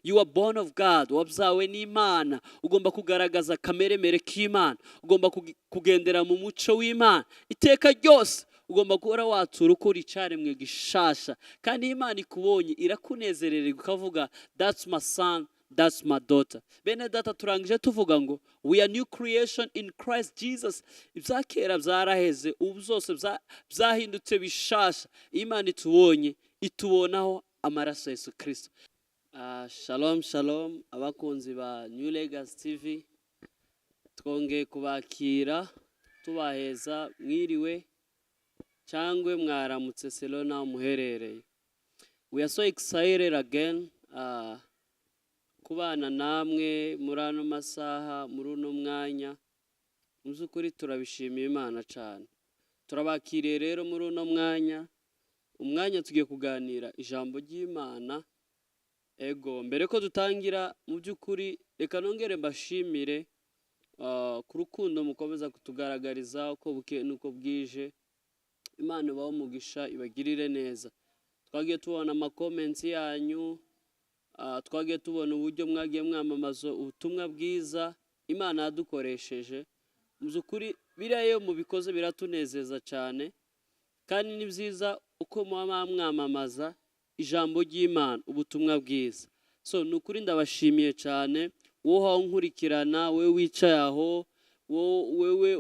You are born of God, wabyawe n'Imana, ugomba kugaragaza kameremere k'Imana, ugomba kugendera mu muco w'Imana iteka ryose, ugomba guhora watura ukora icyaremwe gishasha, kandi Imana ikubonye irakunezerererwa ukavuga that's my son, that's my daughter. Bene data, turangije tuvuga ngo we are new creation in Christ Jesus. Ibya kera byaraheze, ubu byose byahindutse bishasha. Imana itubonye, itubonaho amaraso ya Yesu Kristo. Shalom shalom abakunzi ba New Legacy TV, twongeye kubakira tubaheza mwiriwe cyangwe mwaramutse selona muherereye. We are so excited again kubana namwe muri ano masaha, muri uno mwanya. Muzukuri turabishimiye Imana cyane. Turabakiriye rero muri uno mwanya, umwanya tugiye kuganira ijambo ry'Imana. Ego, mbere ko dutangira mu by'ukuri reka nongere mbashimire ku rukundo mukomeza kutugaragariza uko buke nuko bwije. Imana ibaho umugisha, ibagirire neza. Twagiye tubona ama comments yanyu, twagiye tubona uburyo mwagiye mwamamaza ubutumwa bwiza Imana yadukoresheje. Mu by'ukuri biriya mu bikoze biratunezeza cyane, kandi ni byiza uko mwamamaza ijambo ry'Imana, ubutumwa bwiza. So nukuri ndabashimiye cyane, wowe nkurikirana, wewe wicaye aho, wewe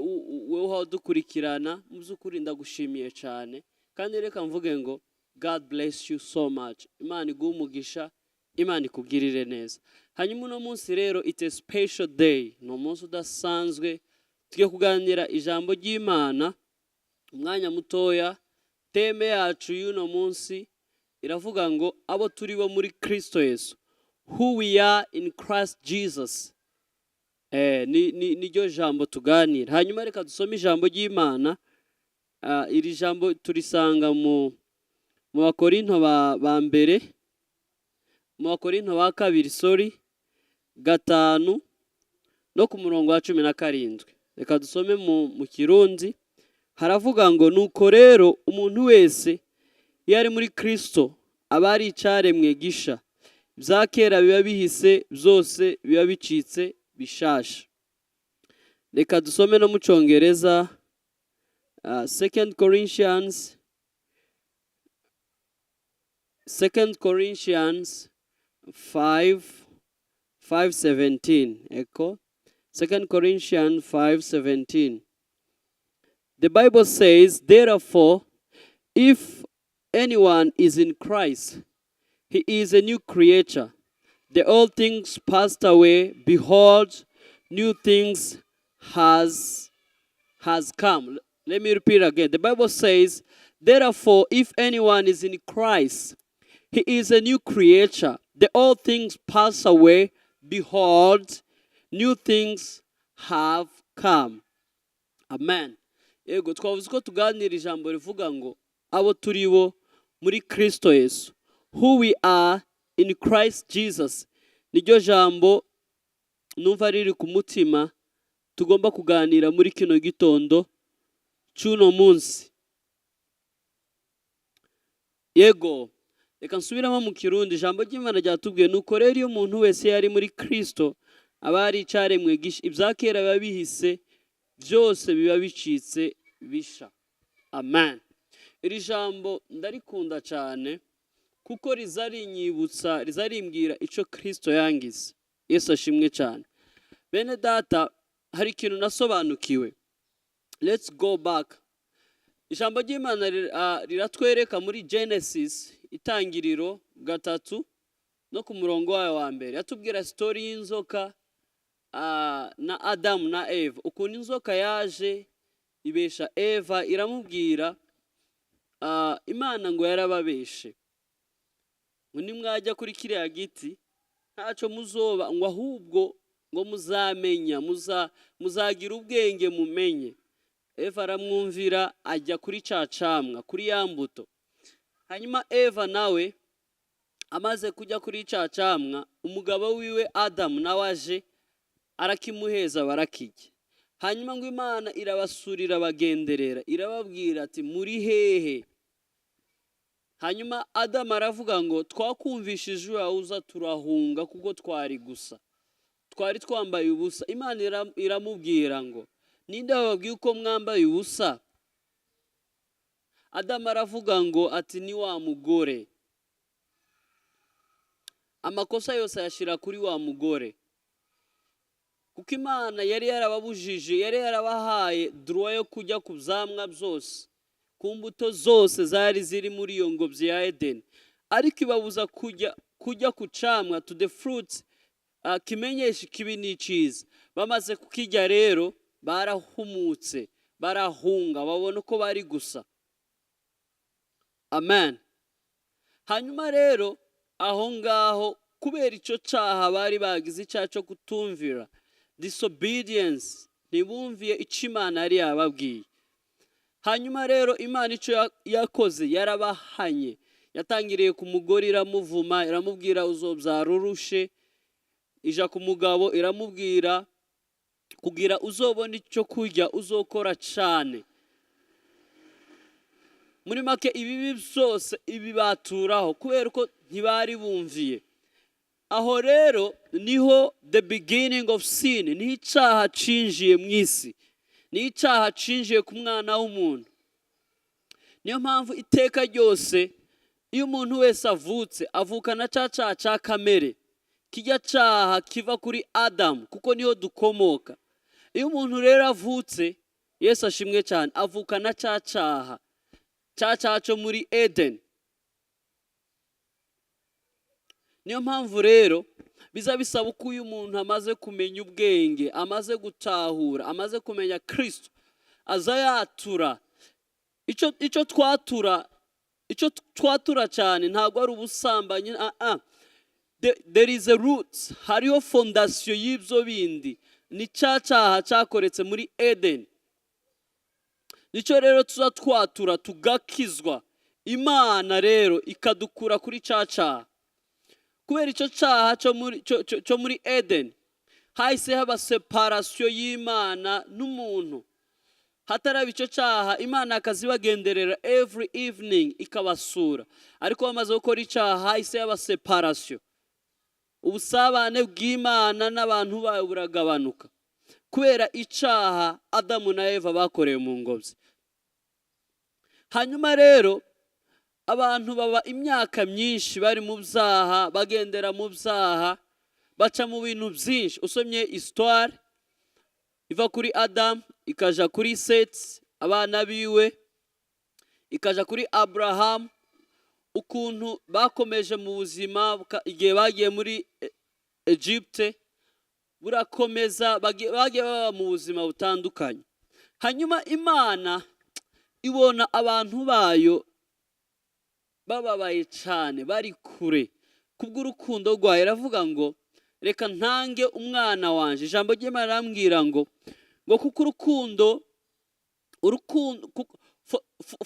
wowe dukurikirana, mu by'ukuri ndagushimiye cyane, kandi reka mvuge ngo God bless you so much. Imana iguhe umugisha, Imana ikugirire neza. Hanyuma uno munsi rero it's a special day, no munsi udasanzwe, tugiye kuganira ijambo ry'Imana umwanya mutoya. Teme yacu y'uno munsi iravuga ngo abo turi bo muri Kristo Yesu, who we are in Christ Jesus. Niryo jambo tuganira. Hanyuma reka dusome ijambo ry'Imana. Iri jambo turisanga mu Bakorinto ba mbere, mu Bakorinto ba kabiri, 5 no ku murongo wa 17. Reka dusome mu Kirundi. Haravuga ngo nuko rero umuntu wese yari muri Kristo abari icyaremwe gisha, vya kera biba bihise, vyose biba bicitse bishasha. Reka dusome no mu Cyongereza. 2 Corinthians 5:17. Echo 2 Corinthians 5:17. The Bible says, therefore, if anyone is in Christ, he is a new creature. The old things passed away, behold, new things has come. Let me repeat again. The Bible says, therefore, if anyone is in Christ, he is a new creature. The old things pass away, behold, new things have come. Amen. Ego, twavuze ko tuganira ijambo rivuga ngo abo turi bo muri Kristo Yesu, who we are in Christ Jesus. Niryo jambo numva riri ku mutima tugomba kuganira muri kino gitondo cy'uno munsi. Yego, reka nsubiramo mu Kirundi. Ijambo ry'Imana ryatubwiye nuko rero iyo umuntu wese yari muri Kristo abari icyaremwe gisha, ibya kera biba bihise, vyose biba bicitse bisha. Amen. Iri jambo ndarikunda cyane kuko rizarinyibutsa, rizarimbwira ico Kristo yangize. Yesu ashimwe cyane. Bene data, hari ikintu nasobanukiwe. Let's go back. Ijambo ry'Imana riratwereka muri Genesis itangiriro 3 no ku murongo wayo wa mbere. Yatubwira story y'inzoka na Adam na Eva. Ukuntu inzoka yaje ibesha Eva, iramubwira Imana ngo yarababeshe, ngo nimwajya kuri kiriya giti ntaco muzoba, ngo ahubwo ngo muzamenya, muzagira ubwenge mumenye. Eva aramwumvira, ajya kuri cacamwa, kuri ya mbuto. Hanyuma Eva nawe amaze kujya kuri cacamwa, umugabo wiwe Adam nawe aje arakimuheza, barakijya. Hanyuma ngo Imana irabasurira bagenderera, irababwira ati muri hehe. hanyuma Adamu aravuga ngo twakumvishije uza turahunga kuko twari gusa, twari twambaye ubusa. Imana iramubwira ngo ninde wababwiye uko mwambaye ubusa? Adamu aravuga ngo ati ni wa mugore. Amakosa yose ayashyira kuri wa mugore, kuko Imana yari yarababujije, yari yarabahaye droit yo kujya ku byamwa byose, ku mbuto zose zari ziri muri iyo ngobyi ya Edeni, ariko ibabuza kujya ku camwa, to the fruits, kimenyesha ikibi n'icyiza. Bamaze kukijya rero barahumutse, barahunga, babona uko bari gusa. Amen. Hanyuma rero aho ngaho kubera icyo cyaha bari bagize, icyaha cyo kutumvira, disobedience, ntibumviye icyo Imana yari yababwiye. Hanyuma rero Imana icyo yakoze yarabahanye, yatangiriye ku mugore iramuvuma, iramubwira uzobyara urushe. Ija ku mugabo iramubwira kugira uzobona icyo kurya uzokora cyane. Muri make ibibi byose ibi baturaho kubera ko ntibari bumviye. Aho rero niho the beginning of sin, niho icyaha cinjiye mu isi, niho icyaha cinjiye ku mwana w'umuntu. Niyo mpamvu iteka ryose iyo umuntu wese avutse avukana cya cyaha cya kamere, kijya cyaha kiva kuri Adamu kuko niho dukomoka. Iyo umuntu rero avutse, Yesu ashimwe cyane, avukana cya cyaha cyo muri Eden. Niyo mpamvu rero biza bisaba uko uyu muntu amaze kumenya ubwenge, amaze gutahura, amaze kumenya Kristo, aza yatura. Icyo twatura cyane ntabwo ari ubusambanyi. There is a roots, hariho fondasiyo y'ibyo bindi. Ni cya cyaha cyakoretse muri Eden. Nicyo rero tuza twatura tugakizwa, Imana rero ikadukura kuri cya cyaha. Kubera icyo cyaha cyo muri Eden hahise haba separasiyo y'Imana n'umuntu. Hataraba icyo cyaha Imana akazibagenderera every evening ikabasura, ariko bamaze gukora icyaha hahise haba separasiyo. Ubusabane bw'Imana n'abantu bayo buragabanuka kubera icyaha Adamu na Eva bakoreye mu ngobyi. Hanyuma rero abantu baba imyaka myinshi bari mu byaha, bagendera mu byaha, baca mu bintu byinshi. Usomye histoire iva kuri Adamu ikaja kuri Seti abana biwe, ikaja kuri Abrahamu, ukuntu bakomeje mu buzima igihe bagiye muri Egypte, burakomeza bagiye baba mu buzima butandukanye. Hanyuma Imana ibona abantu bayo bababaye cyane, bari kure kubw'urukundo rwayo, iravuga ngo reka ntange umwana wanje. Ijambo ry'Imana rirambwira ngo kuko urukundo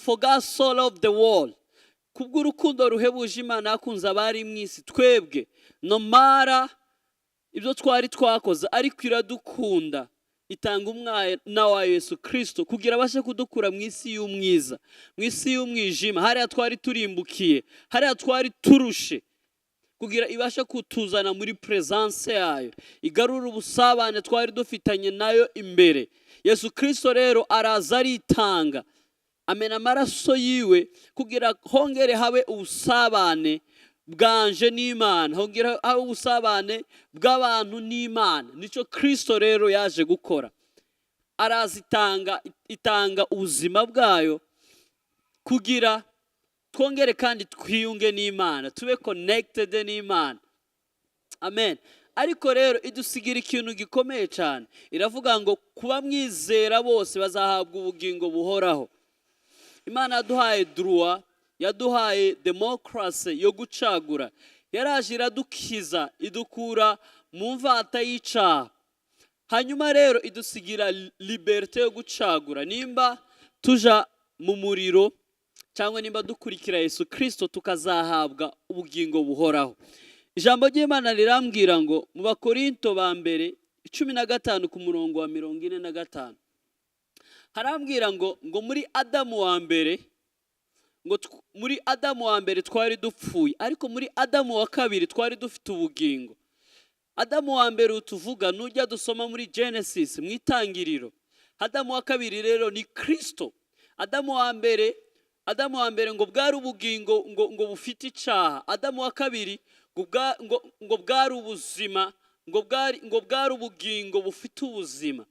for God so loved the world, kubw'urukundo ruhebuje Imana yakunze abari mu isi, twebwe no mara ibyo twari twakoze, ariko iradukunda, itanga umwana wa Yesu Kristo kugira abashe kudukura mu isi y'umwiza, mu isi y'umwijima, hariya twari turimbukiye, hariya twari turushe, kugira ibashe kutuzana muri presence yayo, igarura ubusabane twari dufitanye nayo imbere. Yesu Kristo rero araza aritanga, amena amaraso yiwe kugira hongere habe ubusabane bwanje n'Imana, hongera habe ubusabane bw'abantu n'Imana. Nicyo Kristo rero yaje gukora, arazitanga, itanga ubuzima bwayo kugira twongere kandi twiyunge n'Imana, tube connected n'Imana. Amen. Ariko rero idusigira ikintu gikomeye cyane, iravuga ngo kuba mwizera bose bazahabwa ubugingo buhoraho. Imana yaduhaye droit, yaduhaye democracy yo gucagura, yaraje iradukiza, idukura mu mvata y'icyaha. Hanyuma rero idusigira liberté yo gucagura, nimba tuja mu muriro cyangwa nimba dukurikira Yesu Kristo tukazahabwa ubugingo buhoraho. Ijambo ry'Imana rirambwira ngo mu Bakorinto ba mbere 15 ku murongo wa 45 harambwira ngo muri Adamu wa mbere ngo muri Adamu wa mbere twari dupfuye, ariko muri Adamu wa kabiri twari dufite ubugingo. Adamu wa mbere utuvuga nujya dusoma muri Genesis mu itangiriro. Adamu wa kabiri rero ni Kristo. Adamu wa mbere ngo bwari ubugingo ngo bufite icaha. Adamu wa kabiri ngo bwari ubuzima, ngo bwari ubugingo bufite ubuzima.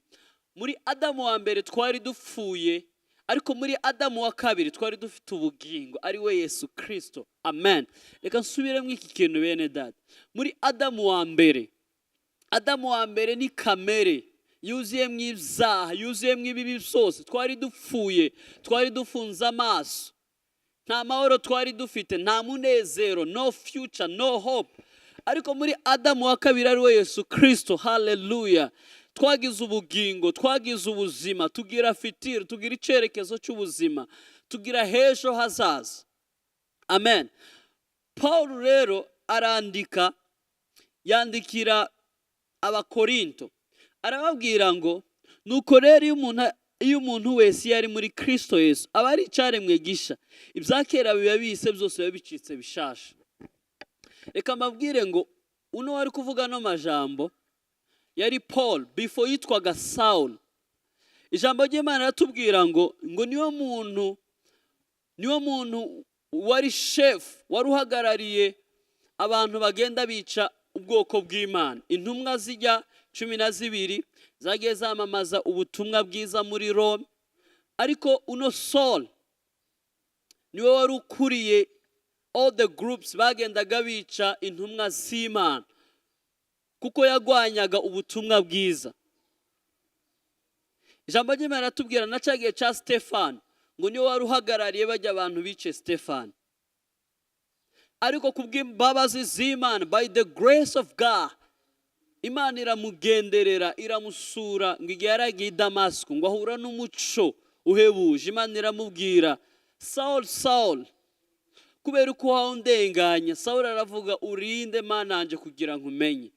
Muri Adamu wa mbere twari dupfuye, ariko muri Adamu wa kabiri twari dufite ubugingo, ari we Yesu Kristo. Amen. Reka nsubiremo iki kintu bene data. Muri Adamu wa mbere ni kamere yuzuyemo ibyaha, yuzuyemo ibibi byose. Twari dupfuye, twari dufunze amaso, nta mahoro twari dufite, nta munezero, no future, no hope. Ariko muri Adamu wa kabiri ari we Yesu Kristo, haleluya, twagize ubugingo, twagize ubuzima, tugira fitiri, tugira icerekezo cy'ubuzima, tugira hejo hazaza. Amen. Paul rero yandikira ABACORINTO, arababwira ngo nuko rero iyo umuntu wese yari muri Kristo Yesu aba ari icaremwe gisha, ivya kera biba bihise, vyose biba bicitse bishasha. Reka mbabwire ngo uno wari kuvuga no majambo yari Paul before yitwaga Saul. Ijambo ry'Imana ratubwira ngo niwo muntu wari chef, wari uhagarariye abantu bagenda bica ubwoko bw'Imana. Intumwa zijya 12 zagiye zamamaza ubutumwa bwiza muri Rome, ariko uno Saul niwe wari ukuriye all the groups bagendaga bica intumwa z'Imana, kuko yagwanyaga ubutumwa bwiza. Ijambo ry'Imana ratubwira na cagiye ca Stefano ngo niwe wari uhagarariye bajya abantu bice Stefano. Ariko kubw'imbabazi z'Imana, by the grace of God, Imana iramugenderera, iramusura, ngo igihe yaragiye i Damasiko ngo ahura n'umuco uhebuje. Imana iramubwira, Saul, Saul, kubera uko wawundenganya. Saul aravuga, urinde Mana yanje kugira ngo umenye.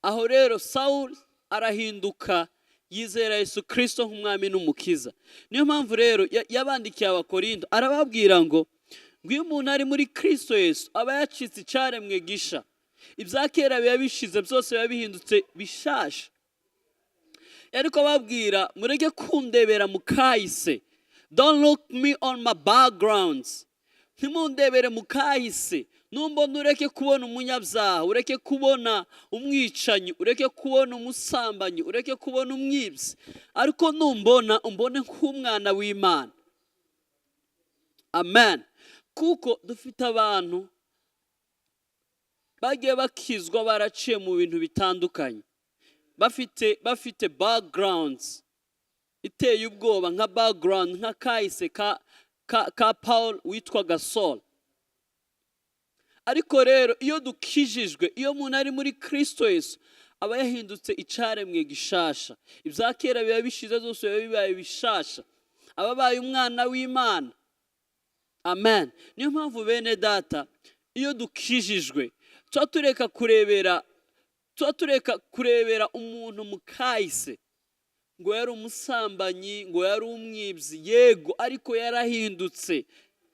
Aho rero Saul arahinduka, yizera Yesu Kristo nk'umwami n'umukiza. Niyo mpamvu rero yabandikiye ABACORINTO, arababwira ngo iyo umuntu ari muri Kristo Yesu aba yacitse icaremwe gisha, ivya kera biba bishize, byose biba bihindutse bishasha. Ariko ababwira, mureke kundebera mu kahise, don't look me on my backgrounds, ntimundebere mu kahise. Numbona ureke kubona umunyabyaha, ureke kubona umwicanyi, ureke kubona umusambanyi, ureke kubona umwibyi, ariko numbona umbone nk'umwana w'Imana. Amen. Kuko dufite abantu bagiye bakizwa baraciye mu bintu bitandukanye, bafite backgrounds iteye ubwoba, nka background nka kahise ka Paul witwaga Saul. Ariko rero iyo dukijijwe, iyo umuntu ari muri Kristo Yesu aba yahindutse icaremwe gishasha. Ivya kera biba bishize, zose biba bibaye bishasha, ababaye umwana w'Imana. Amen. Niyo mpamvu bene data, iyo dukijijwe tuba tureka kurebera umuntu mu kahise ngo yari umusambanyi, ngo yari umwibyi. Yego, ariko yarahindutse,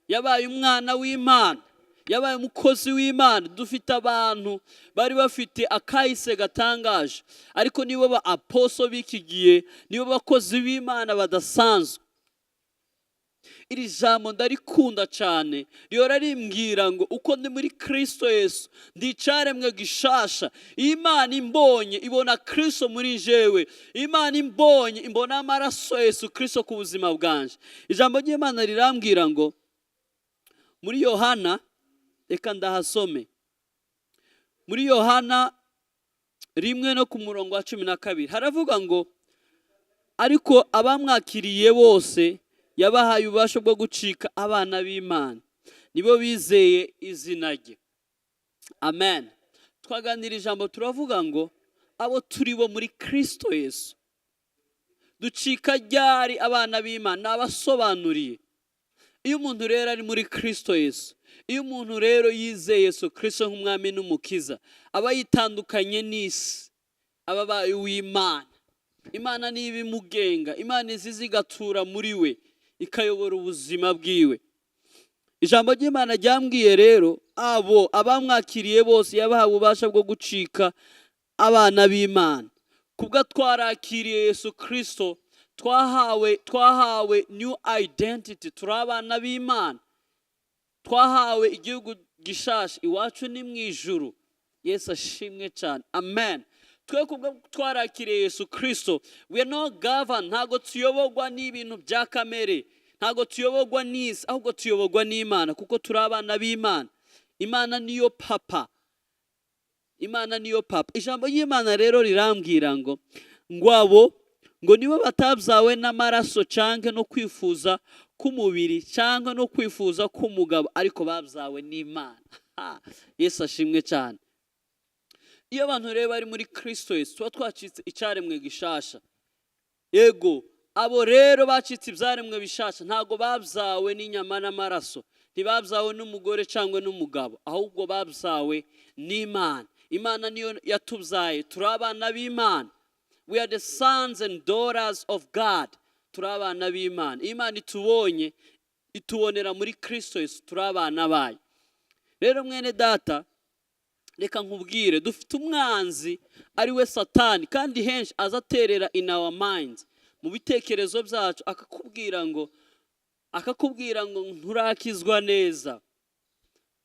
yabaye umwana w'Imana, yabaye umukozi w'Imana. Dufite abantu bari bafite akahise gatangaje, ariko nibo ba apostle b'iki gihe, nibo bakozi b'Imana badasanzwe. Iri jambo ndarikunda cyane, rihora rimbwira ngo uko ndi muri Kristo Yesu ndi icaremwe gishasha. Imana imbonye ibona Kristo muri jewe, Imana imbonye imbona amaraso Yesu Kristo ku buzima bwanje. Ijambo ry'Imana rirambwira ngo muri Yohana, reka ndahasome, muri Yohana 1 no ku murongo wa 12 haravuga ngo, ariko abamwakiriye bose yabahaye ububasha bwo gucika abana b'Imana, nibo bizeye izina rye. Amen. Twaganira ijambo turavuga ngo abo turi bo muri Kristo Yesu ducika ryari abana b'Imana, nabasobanuriye. Iyo umuntu rero ari muri Kristo Yesu, iyo umuntu rero yizeye Yesu Kristo nk'umwami n'umukiza, aba yitandukanye n'isi, ababaye uw'Imana. Imana niba imugenga, Imana izizi igatura muri we. ikayobora ubuzima bwiwe. Ijambo ry'Imana ryambwiye rero abamwakiriye bose yabahawe ububasha bwo gucika abana b'Imana. Kubwa twarakiriye Yesu Kristo twahawe new identity, turabana b'Imana. Twahawe igihugu gishasha, iwacu ni mwijuru. Yesu ashimwe cyane, amen. Twe kubwa twarakiriye Yesu Kristo, we are not governed, ntago tuyobogwa n'ibintu bya kamere, ntago tuyobogwa n'isi, ahubwo tuyobogwa n'Imana, kuko turabana b'Imana. Imana niyo papa, Imana niyo papa. Ijambo y'Imana rero rirambwira ngo nibo batabyawe n'amaraso canke no kwifuza k'umubiri canke no kwifuza k'umugabo, ariko babyawe n'Imana. Yesu ashimwe cyane. Iyo abantu rero bari muri Kristo Yesu, tuba twacitse icyaremwe gishasha. Yego, abo rero bacitse ibyaremwe bishasha ntago babyawe n'inyama n'amaraso, ntibabyawe n'umugore cyangwa n'umugabo, ahubwo babyawe n'Imana. Imana niyo yatubyaye, turabana b'Imana. We are the sons and daughters of God. Turabana b'Imana. Imana itubonye, itubonera muri Kristo Yesu, turabana bayo. Rero mwene data, reka nkubwire, dufite umwanzi ari we Satani, kandi henshi azaterera in our minds, mu bitekerezo byacu, akakubwira ngo nturakizwa neza,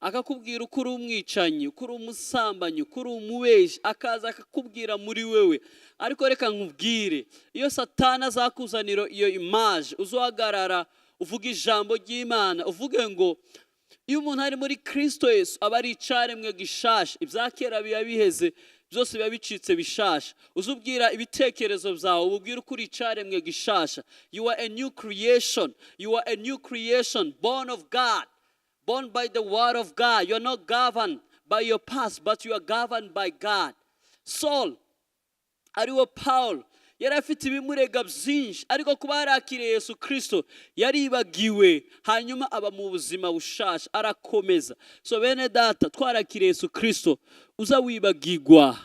akakubwira uko uri umwicanyi, uko uri umusambanyi, uko uri umubeshi, akaza akakubwira muri wewe. Ariko reka nkubwire, iyo Satani azakuzanira iyo image, uzohagarara uvuga ijambo ry'Imana, uvuge ngo iyo umuntu ari muri Kristo Yesu aba ari icyaremwe gishasha, ibya kera biba biheze, byose biba bicitse bishasha. Uzubwira ibitekerezo byawe, ububwira uko uri icyaremwe gishasha. You are a new creation, you are a new creation, born of God, born by the word of God. You are not governed by your past, but you are governed by God. Saul, ariwo Paul, yari afite ibimurega byinshi, ariko kuba yarakiriye Yesu Kristo yaribagiwe, hanyuma aba mu buzima bushasha, arakomeza. So bene data, twarakiriye Yesu Kristo, uza wibagirwa.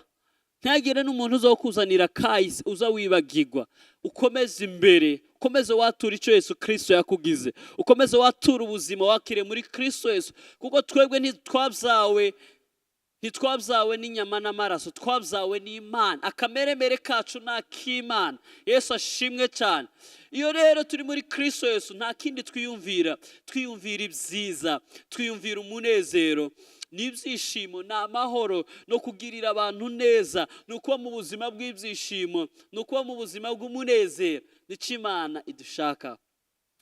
Ntagire n'umuntu uzokuzanira kahise, uza wibagirwa. Ukomeze imbere, ukomeze watura icyo Yesu Kristo yakugize, ukomeze watura ubuzima wakiriye muri Kristo Yesu, kuko twebwe ntitwabyawe n'inyama n'amaraso, twabyawe n'Imana. Akameremere kacu ni ak'Imana. Yesu ashimwe cyane. Iyo rero turi muri Kristo Yesu, nta kindi twiyumvira ibyiza, twiyumvira umunezero n'ibyishimo, n'amahoro, no kugirira abantu neza, no kuba mu buzima bw'ibyishimo, no kuba mu buzima bw'umunezero. Nicyo Imana idushaka.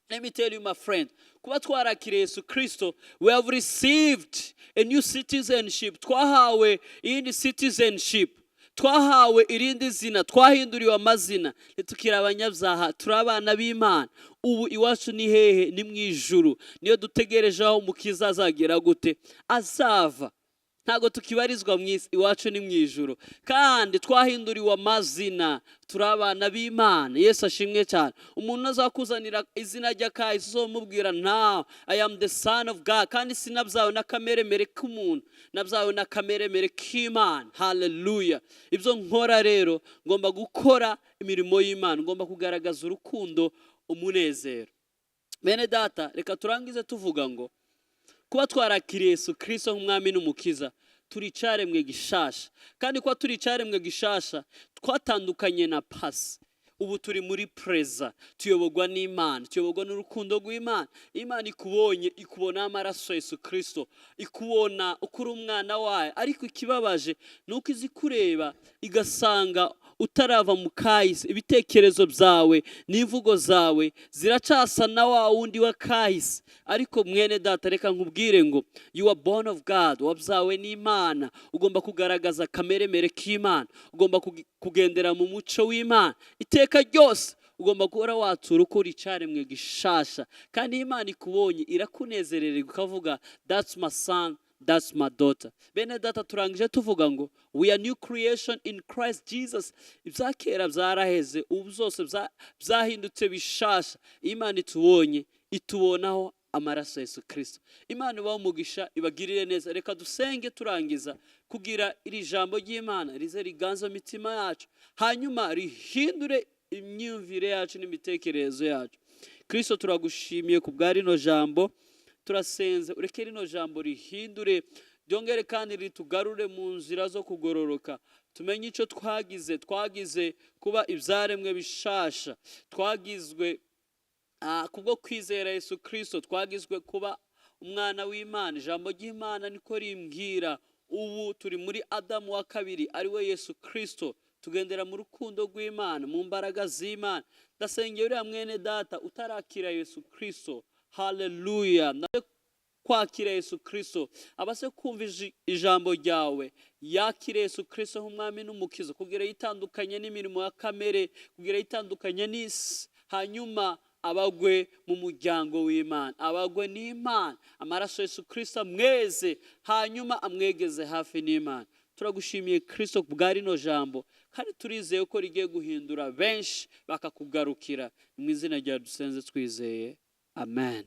Let me tell you, my friend, kuba twarakiriye Yesu Kristo, we have received a new citizenship. Twahawe iyindi citizenship, twahawe irindi zina, twahinduriwe amazina, ntitukiri abanyabyaha, turi abana b'Imana. Ubu iwacu ni hehe? Ni mu ijuru. Niyo dutegereje aho umukiza azagera gute, azava. Ntago tukibarizwa mu isi, iwacu ni mu ijuru, kandi twahinduriwe amazina, turi abana b'Imana. Yesu ashimwe cyane. Umuntu azakuzanira izina rya kahise, uzomubwira now I am the son of God, kandi sinabyawe n'akameremere k'umuntu, nabyawe n'akameremere k'Imana. Hallelujah. Ibyo nkora rero, ngomba gukora imirimo y'Imana, ngomba kugaragaza urukundo, umunezero. Bene data, reka turangize tuvuga ngo kuba twarakiriye Yesu Kristo nk'umwami n'umukiza, turi icyaremwe gishasha. Kandi kuba turi icyaremwe gishasha, twatandukanye na pasi. Ubu turi muri preza, tuyobogwa n'Imana, tuyobogwa n'urukundo rw'Imana. Imana ikubonye, ikubona amaraso Yesu Kristo, ikubona uko uri umwana wayo. Ariko ikibabaje nuko izi kureba igasanga utarava mu kahise, ibitekerezo byawe n'imvugo zawe ziracasa na wa wundi wa kahise. Ariko mwene data, reka nkubwire ngo you are born of God, wabyawe n'Imana. Ugomba kugaragaza kameremere k'Imana, ugomba kugendera mu muco w'Imana. Iteka ryose ugomba guhora watura uko uri icyaremwe gishasha, kandi Imana ikubonye irakunezerera, ukavuga that's my son, that's my daughter. Bene data, turangije tuvuga ngo we are new creation in Christ Jesus. Ibya kera byaraheze, ubu zose byahindutse bishasha. Imana itubonye, itubonaho amaraso Yesu Kristo. Imana ibahe umugisha, ibagirire neza. Reka dusenge turangiza, kugira iri jambo ry'Imana rize riganza imitima yacu, hanyuma rihindure imyumvire yacu n'imitekerezo yacu, Kristo turagushimiye ku bwa rino jambo, turasenze ureke rino jambo rihindure, ryongere kandi ritugarure mu nzira zo kugororoka. Tumenye icyo twagize kuba ibyaremwe bishasha, twagizwe kubwo kwizera Yesu Kristo, twagizwe kuba umwana w'Imana. Ijambo ry'Imana niko rimbwira, ubu turi muri Adamu wa kabiri ari we Yesu Kristo, tugendera mu rukundo rw'Imana, mu mbaraga z'Imana. Ndasengera uriya mwene data utarakira Yesu Kristo, haleluya, kwakira Yesu Kristo, abase kumva ijambo ryawe, yakire Yesu Kristo nk'umwami n'umukiza, kugira yitandukanye n'imirimo ya kamere, kugira yitandukanye n'isi, hanyuma abagwe mu muryango w'Imana, abagwe n'Imana, amaraso Yesu Kristo amweze, hanyuma amwegeze hafi n'Imana. Turagushimiye Kristo bwa rino jambo, kandi turizeye ko rigiye guhindura benshi bakakugarukira. Mu izina rya dusenze twizeye, amen.